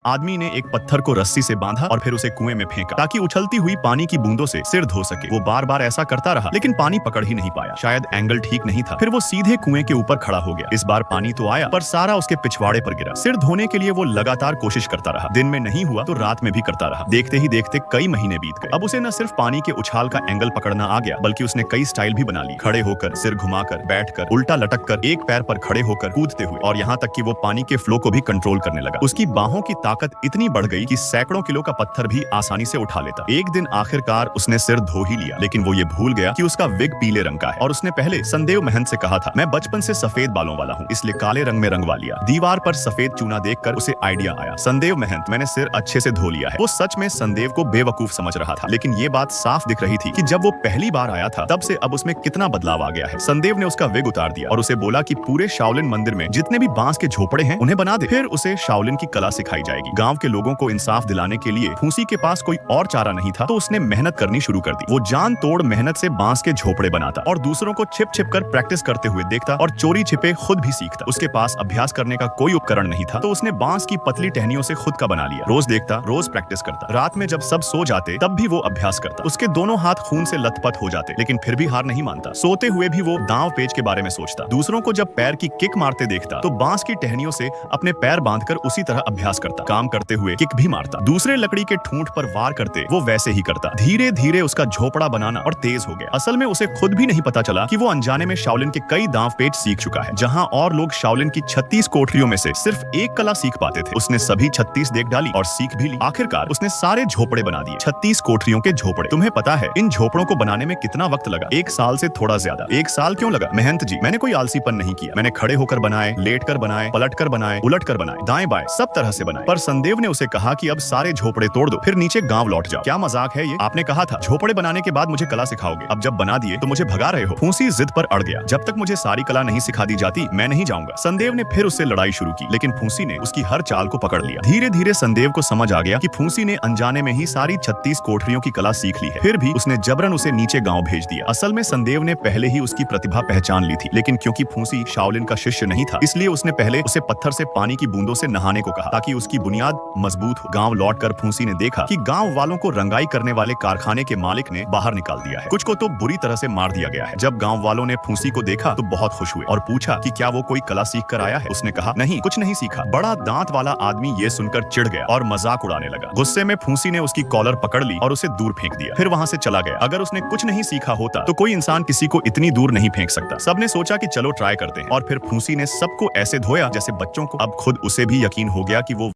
आदमी ने एक पत्थर को रस्सी से बांधा और फिर उसे कुएं में फेंका ताकि उछलती हुई पानी की बूंदों से सिर धो सके। वो बार बार ऐसा करता रहा लेकिन पानी पकड़ ही नहीं पाया, शायद एंगल ठीक नहीं था। फिर वो सीधे कुएं के ऊपर खड़ा हो गया। इस बार पानी तो आया पर सारा उसके पिछवाड़े पर गिरा। सिर धोने के लिए वो लगातार कोशिश करता रहा। दिन में नहीं हुआ तो रात में भी करता रहा। देखते ही देखते कई महीने बीत गए। अब उसे न सिर्फ पानी के उछाल का एंगल पकड़ना आ गया बल्कि उसने कई स्टाइल भी बना ली। खड़े होकर, सिर घुमाकर, बैठकर, उल्टा लटक कर, एक पैर पर खड़े होकर, कूदते हुए, और यहाँ तक कि वो पानी के फ्लो को भी कंट्रोल करने लगा। उसकी बाहों की ताकत इतनी बढ़ गई कि सैकड़ों किलो का पत्थर भी आसानी से उठा लेता। एक दिन आखिरकार उसने सिर धो ही लिया, लेकिन वो ये भूल गया कि उसका विग पीले रंग का है और उसने पहले संदेव महंत से कहा था, मैं बचपन से सफेद बालों वाला हूँ इसलिए काले रंग में रंगवा लिया। दीवार पर सफेद चूना देखकर उसे आइडिया आया, संदेव महंत, मैंने सिर अच्छे से धो लिया है। वो सच में संदेव को बेवकूफ समझ रहा था, लेकिन ये बात साफ दिख रही थी कि जब वो पहली बार आया था तब से अब उसमें कितना बदलाव आ गया है। संदेव ने उसका विग उतार दिया और उसे बोला कि पूरे शाओलिन मंदिर में जितने भी बांस के झोपड़े हैं उन्हें बना दे, फिर उसे शाओलिन की कला सिखाई जाएगी। गांव के लोगों को इंसाफ दिलाने के लिए फूसी के पास कोई और चारा नहीं था तो उसने मेहनत करनी शुरू कर दी। वो जान तोड़ मेहनत से बांस के झोपड़े बनाता और दूसरों को छिप छिप कर प्रैक्टिस करते हुए देखता और चोरी छिपे खुद भी सीखता। उसके पास अभ्यास करने का कोई उपकरण नहीं था तो उसने बांस की पतली टहनियों से खुद का बना लिया। रोज देखता, रोज प्रैक्टिस करता। रात में जब सब सो जाते तब भी वो अभ्यास करता। उसके दोनों हाथ खून से लथपथ हो जाते लेकिन फिर भी हार नहीं मानता। सोते हुए भी वो दांव पेच के बारे में सोचता। दूसरों को जब पैर की किक मारते देखता तो बांस की टहनियों से अपने पैर बांधकर उसी तरह अभ्यास करता। काम करते हुए किक भी मारता। दूसरे लकड़ी के ठूंठ पर वार करते वो वैसे ही करता। धीरे धीरे उसका झोपड़ा बनाना और तेज हो गया। असल में उसे खुद भी नहीं पता चला कि वो अनजाने में शाओलिन के कई दांव पेच सीख चुका है। जहां और लोग शाओलिन की 36 कोठरियों में से सिर्फ एक कला सीख पाते थे, उसने सभी 36 देख डाली और सीख भी ली। आखिरकार उसने सारे झोपड़े बना दिए, 36 कोठरियों के झोपड़े। तुम्हें पता है इन झोपड़ों को बनाने में कितना वक्त लगा? 1 साल से थोड़ा ज्यादा। 1 साल क्यों लगा? महंत जी, मैंने कोई आलसीपन नहीं किया। मैंने खड़े होकर बनाए, लेट कर बनाए, पलट कर बनाए, उलट कर बनाए, दाएं बाएं सब तरह से बनाए। पर संदेव ने उसे कहा कि अब सारे झोपड़े तोड़ दो फिर नीचे गांव लौट जाओ। क्या मजाक है ये? आपने कहा था झोपड़े बनाने के बाद मुझे कला सिखाओगे, अब जब बना दिए तो मुझे भगा रहे हो। फूसी जिद पर अड़ गया, जब तक मुझे सारी कला नहीं सिखा दी जाती मैं नहीं जाऊंगा। संदेव ने फिर उससे लड़ाई शुरू की लेकिन फूसी ने उसकी हर चाल को पकड़ लिया। धीरे धीरे संदेव को समझ आ गया कि फूसी ने अनजाने में ही सारी 36 कोठरियों की कला सीख ली है। फिर भी उसने जबरन उसे नीचे गांव भेज दिया। असल में संदेव ने पहले ही उसकी प्रतिभा पहचान ली थी, लेकिन क्योंकि फूसी शाओलिन का शिष्य नहीं था इसलिए उसने पहले उसे पत्थर से पानी की बूंदों से नहाने को कहा ताकि उसकी बुनियाद मजबूत हो। गांव लौटकर फूसी ने देखा कि गांव वालों को रंगाई करने वाले कारखाने के मालिक ने बाहर निकाल दिया है। कुछ को तो बुरी तरह से मार दिया गया है। जब गांव वालों ने फूसी को देखा तो बहुत खुश हुए और पूछा कि क्या वो कोई कला सीख कर आया है? उसने कहा, नहीं, कुछ नहीं सीखा। बड़ा दांत वाला आदमी ये सुनकर चिढ़ गया और मजाक उड़ाने लगा। गुस्से में फूसी ने उसकी कॉलर पकड़ ली और उसे दूर फेंक दिया, फिर वहां से चला गया। अगर उसने कुछ नहीं सीखा होता तो कोई इंसान किसी को इतनी दूर नहीं फेंक सकता। सबने सोचा कि चलो ट्राई करते हैं और फिर फूसी ने सबको ऐसे धोया जैसे बच्चों को। अब खुद उसे भी यकीन हो गया कि वो